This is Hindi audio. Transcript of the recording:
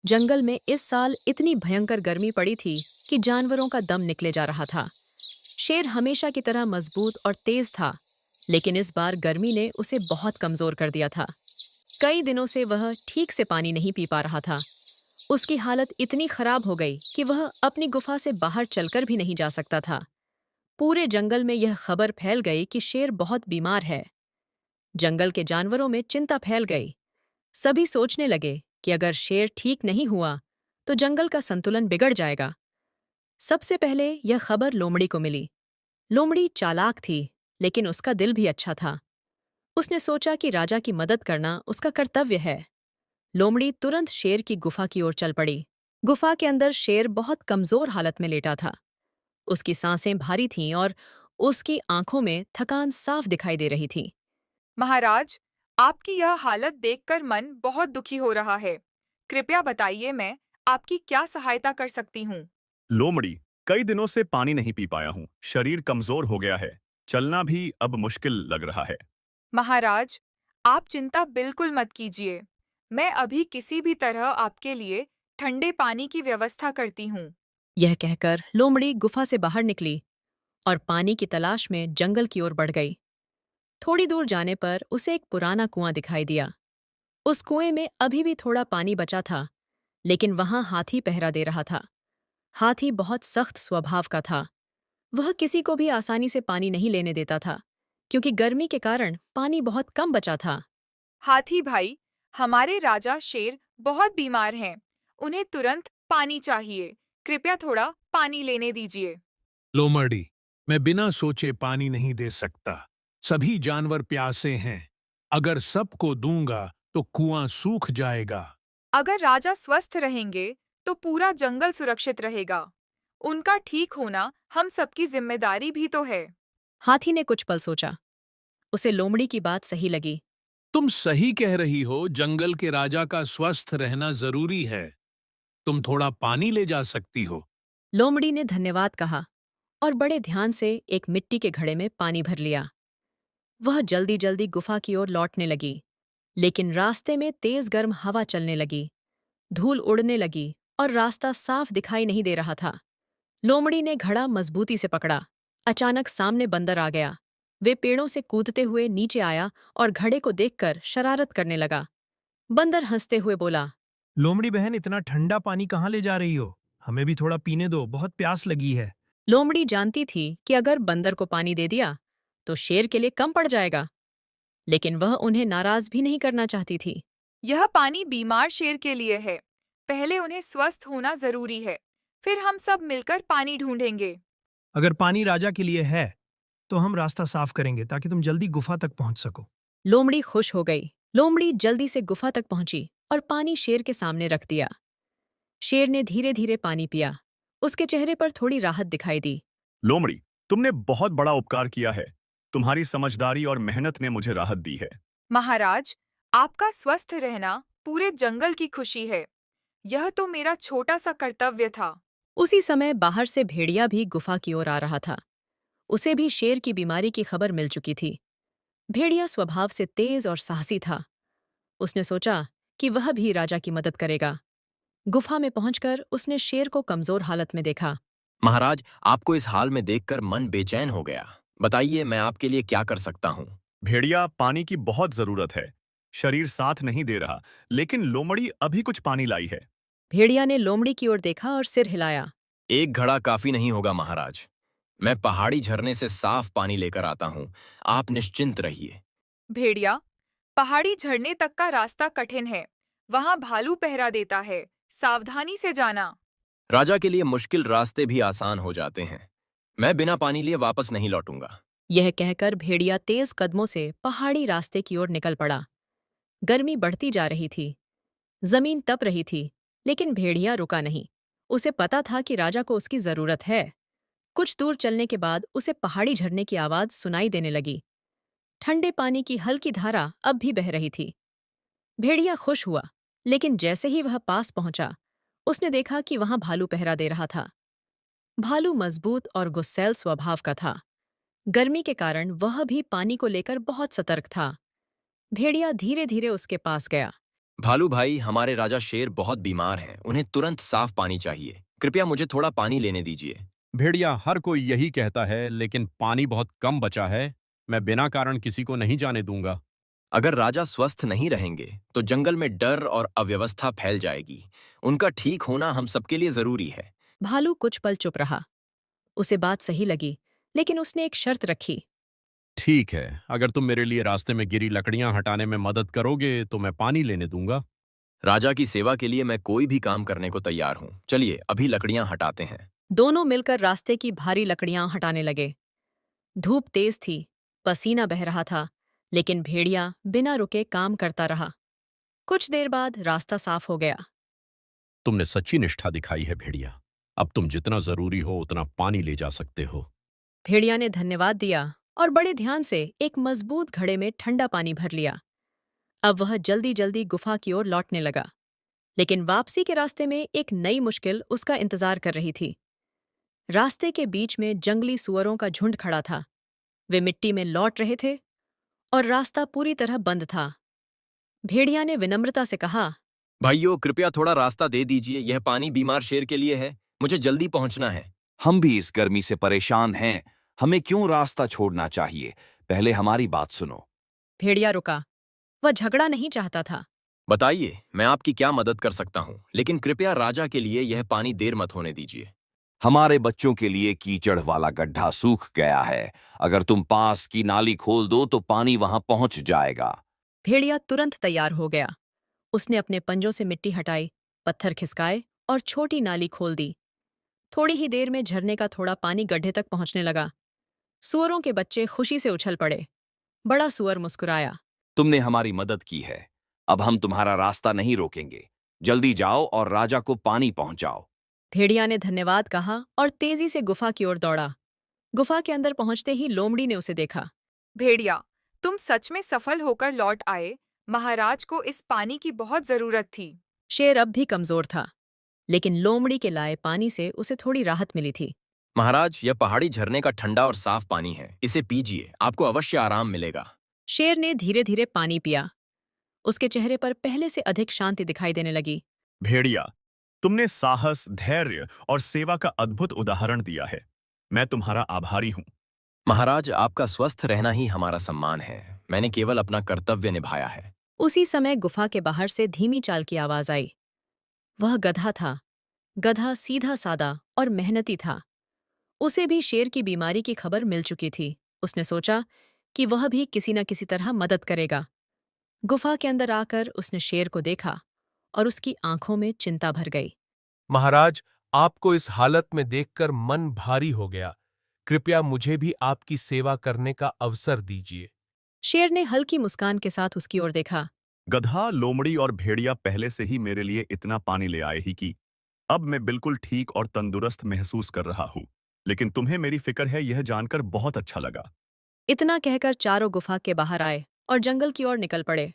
जंगल में इस साल इतनी भयंकर गर्मी पड़ी थी कि जानवरों का दम निकले जा रहा था। शेर हमेशा की तरह मजबूत और तेज था, लेकिन इस बार गर्मी ने उसे बहुत कमजोर कर दिया था। कई दिनों से वह ठीक से पानी नहीं पी पा रहा था। उसकी हालत इतनी खराब हो गई कि वह अपनी गुफा से बाहर चलकर भी नहीं जा सकता था। पूरे जंगल में यह खबर फैल गई कि शेर बहुत बीमार है। जंगल के जानवरों में चिंता फैल गई। सभी सोचने लगे कि अगर शेर ठीक नहीं हुआ तो जंगल का संतुलन बिगड़ जाएगा। सबसे पहले यह खबर लोमड़ी को मिली। लोमड़ी चालाक थी, लेकिन उसका दिल भी अच्छा था। उसने सोचा कि राजा की मदद करना उसका कर्तव्य है। लोमड़ी तुरंत शेर की गुफा की ओर चल पड़ी। गुफा के अंदर शेर बहुत कमजोर हालत में लेटा था। उसकी सांसें भारी थीं और उसकी आंखों में थकान साफ दिखाई दे रही थी। महाराज, आपकी यह हालत देखकर मन बहुत दुखी हो रहा है। कृपया बताइए, मैं आपकी क्या सहायता कर सकती हूँ। लोमड़ी, कई दिनों से पानी नहीं पी पाया हूँ। शरीर कमजोर हो गया है। चलना भी अब मुश्किल लग रहा है। महाराज, आप चिंता बिल्कुल मत कीजिए। मैं अभी किसी भी तरह आपके लिए ठंडे पानी की व्यवस्था करती हूँ। यह कहकर लोमड़ी गुफा से बाहर निकली और पानी की तलाश में जंगल की ओर बढ़ गई। थोड़ी दूर जाने पर उसे एक पुराना कुआं दिखाई दिया। उस कुएं में अभी भी थोड़ा पानी बचा था, लेकिन वहां हाथी पहरा दे रहा था। हाथी बहुत सख्त स्वभाव का था। वह किसी को भी आसानी से पानी नहीं लेने देता था, क्योंकि गर्मी के कारण पानी बहुत कम बचा था। हाथी भाई, हमारे राजा शेर बहुत बीमार हैं। उन्हें तुरंत पानी चाहिए। कृपया थोड़ा पानी लेने दीजिए। लोमड़ी, मैं बिना सोचे पानी नहीं दे सकता। सभी जानवर प्यासे हैं। अगर सबको दूंगा तो कुआं सूख जाएगा। अगर राजा स्वस्थ रहेंगे तो पूरा जंगल सुरक्षित रहेगा। उनका ठीक होना हम सबकी जिम्मेदारी भी तो है। हाथी ने कुछ पल सोचा। उसे लोमड़ी की बात सही लगी। तुम सही कह रही हो, जंगल के राजा का स्वस्थ रहना जरूरी है। तुम थोड़ा पानी ले जा सकती हो। लोमड़ी ने धन्यवाद कहा और बड़े ध्यान से एक मिट्टी के घड़े में पानी भर लिया। वह जल्दी जल्दी गुफा की ओर लौटने लगी, लेकिन रास्ते में तेज गर्म हवा चलने लगी। धूल उड़ने लगी और रास्ता साफ दिखाई नहीं दे रहा था। लोमड़ी ने घड़ा मजबूती से पकड़ा। अचानक सामने बंदर आ गया। वे पेड़ों से कूदते हुए नीचे आया और घड़े को देखकर शरारत करने लगा। बंदर हंसते हुए बोला, लोमड़ी बहन, इतना ठंडा पानी कहाँ ले जा रही हो? हमें भी थोड़ा पीने दो, बहुत प्यास लगी है। लोमड़ी जानती थी कि अगर बंदर को पानी दे दिया तो शेर के लिए कम पड़ जाएगा, लेकिन वह उन्हें नाराज भी नहीं करना चाहती थी। यह पानी बीमार शेर के लिए है। पहले उन्हें स्वस्थ होना जरूरी है। फिर हम सब मिलकर पानी ढूंढेंगे। अगर पानी राजा के लिए है, तो हम रास्ता साफ करेंगे ताकि तुम जल्दी गुफा तक पहुंच सको। लोमड़ी खुश हो गई। लोमड़ी जल्दी से गुफा तक पहुंची और पानी शेर के सामने रख दिया। शेर ने धीरे धीरे पानी पिया। उसके चेहरे पर थोड़ी राहत दिखाई दी। लोमड़ी, तुमने बहुत बड़ा उपकार किया है। तुम्हारी समझदारी और मेहनत ने मुझे राहत दी है। महाराज, आपका स्वस्थ रहना पूरे जंगल की खुशी है। यह तो मेरा छोटा सा कर्तव्य था। उसी समय बाहर से भेड़िया भी गुफा की ओर आ रहा था। उसे भी शेर की बीमारी की खबर मिल चुकी थी। भेड़िया स्वभाव से तेज और साहसी था। उसने सोचा कि वह भी राजा की मदद करेगा। गुफा में पहुंचकर उसने शेर को कमजोर हालत में देखा। महाराज, आपको इस हाल में देखकर मन बेचैन हो गया। बताइए, मैं आपके लिए क्या कर सकता हूँ। भेड़िया, पानी की बहुत जरूरत है। शरीर साथ नहीं दे रहा, लेकिन लोमड़ी अभी कुछ पानी लाई है। भेड़िया ने लोमड़ी की ओर देखा और सिर हिलाया। एक घड़ा काफी नहीं होगा महाराज। मैं पहाड़ी झरने से साफ पानी लेकर आता हूँ। आप निश्चिंत रहिए। भेड़िया, पहाड़ी झरने तक का रास्ता कठिन है। वहाँ भालू पहरा देता है। सावधानी से जाना। राजा के लिए मुश्किल रास्ते भी आसान हो जाते हैं। मैं बिना पानी लिए वापस नहीं लौटूंगा। यह कहकर भेड़िया तेज कदमों से पहाड़ी रास्ते की ओर निकल पड़ा। गर्मी बढ़ती जा रही थी। जमीन तप रही थी, लेकिन भेड़िया रुका नहीं। उसे पता था कि राजा को उसकी जरूरत है। कुछ दूर चलने के बाद उसे पहाड़ी झरने की आवाज सुनाई देने लगी। ठंडे पानी की हल्की धारा अब भी बह रही थी। भेड़िया खुश हुआ, लेकिन जैसे ही वह पास पहुंचा, उसने देखा कि वहां भालू पहरा दे रहा था। भालू मजबूत और गुस्सैल स्वभाव का था। गर्मी के कारण वह भी पानी को लेकर बहुत सतर्क था। भेड़िया धीरे धीरे उसके पास गया। भालू भाई, हमारे राजा शेर बहुत बीमार हैं। उन्हें तुरंत साफ पानी चाहिए। कृपया मुझे थोड़ा पानी लेने दीजिए। भेड़िया, हर कोई यही कहता है, लेकिन पानी बहुत कम बचा है। मैं बिना कारण किसी को नहीं जाने दूंगा। अगर राजा स्वस्थ नहीं रहेंगे तो जंगल में डर और अव्यवस्था फैल जाएगी। उनका ठीक होना हम सबके लिए जरूरी है। भालू कुछ पल चुप रहा। उसे बात सही लगी, लेकिन उसने एक शर्त रखी। ठीक है, अगर तुम मेरे लिए रास्ते में गिरी लकड़ियां हटाने में मदद करोगे तो मैं पानी लेने दूंगा। राजा की सेवा के लिए मैं कोई भी काम करने को तैयार हूँ। चलिए अभी लकड़ियां हटाते हैं। दोनों मिलकर रास्ते की भारी लकड़ियां हटाने लगे। धूप तेज थी, पसीना बह रहा था, लेकिन भेड़िया बिना रुके काम करता रहा। कुछ देर बाद रास्ता साफ हो गया। तुमने सच्ची निष्ठा दिखाई है भेड़िया। अब तुम जितना जरूरी हो उतना पानी ले जा सकते हो। भेड़िया ने धन्यवाद दिया और बड़े ध्यान से एक मजबूत घड़े में ठंडा पानी भर लिया। अब वह जल्दी जल्दी गुफा की ओर लौटने लगा, लेकिन वापसी के रास्ते में एक नई मुश्किल उसका इंतजार कर रही थी। रास्ते के बीच में जंगली सुअरों का झुंड खड़ा था। वे मिट्टी में लौट रहे थे और रास्ता पूरी तरह बंद था। भेड़िया ने विनम्रता से कहा, भाइयों, कृपया थोड़ा रास्ता दे दीजिए। यह पानी बीमार शेर के लिए है। मुझे जल्दी पहुंचना है। हम भी इस गर्मी से परेशान हैं। हमें क्यों रास्ता छोड़ना चाहिए? पहले हमारी बात सुनो। भेड़िया रुका। वह झगड़ा नहीं चाहता था। बताइए, मैं आपकी क्या मदद कर सकता हूँ, लेकिन कृपया राजा के लिए यह पानी देर मत होने दीजिए। हमारे बच्चों के लिए कीचड़ वाला गड्ढा सूख गया है। अगर तुम पास की नाली खोल दो तो पानी वहां पहुंच जाएगा। भेड़िया तुरंत तैयार हो गया। उसने अपने पंजों से मिट्टी हटाई, पत्थर खिसकाए और छोटी नाली खोल दी। थोड़ी ही देर में झरने का थोड़ा पानी गड्ढे तक पहुंचने लगा। सुअरों के बच्चे खुशी से उछल पड़े। बड़ा सुअर मुस्कुराया। तुमने हमारी मदद की है। अब हम तुम्हारा रास्ता नहीं रोकेंगे। जल्दी जाओ और राजा को पानी पहुंचाओ। भेड़िया ने धन्यवाद कहा और तेजी से गुफा की ओर दौड़ा। गुफा के अंदर पहुंचते ही लोमड़ी ने उसे देखा। भेड़िया, तुम सच में सफल होकर लौट आए। महाराज को इस पानी की बहुत जरूरत थी। शेर अब भी कमजोर था, लेकिन लोमड़ी के लाए पानी से उसे थोड़ी राहत मिली थी। महाराज, यह पहाड़ी झरने का ठंडा और साफ पानी है। इसे पीजिए, आपको अवश्य आराम मिलेगा। शेर ने धीरे धीरे पानी पिया। उसके चेहरे पर पहले से अधिक शांति दिखाई देने लगी। भेड़िया, तुमने साहस, धैर्य और सेवा का अद्भुत उदाहरण दिया है। मैं तुम्हारा आभारी हूँ। महाराज, आपका स्वस्थ रहना ही हमारा सम्मान है। मैंने केवल अपना कर्तव्य निभाया है। उसी समय गुफा के बाहर से धीमी चाल की आवाज आई। वह गधा था। गधा सीधा सादा और मेहनती था। उसे भी शेर की बीमारी की खबर मिल चुकी थी। उसने सोचा कि वह भी किसी न किसी तरह मदद करेगा। गुफा के अंदर आकर उसने शेर को देखा और उसकी आंखों में चिंता भर गई। महाराज, आपको इस हालत में देखकर मन भारी हो गया। कृपया मुझे भी आपकी सेवा करने का अवसर दीजिए। शेर ने हल्की मुस्कान के साथ उसकी ओर देखा। गधा, लोमड़ी और भेड़िया पहले से ही मेरे लिए इतना पानी ले आए ही कि अब मैं बिल्कुल ठीक और तंदुरुस्त महसूस कर रहा हूँ। लेकिन तुम्हें मेरी फिक्र है, यह जानकर बहुत अच्छा लगा। इतना कहकर चारों गुफा के बाहर आए और जंगल की ओर निकल पड़े।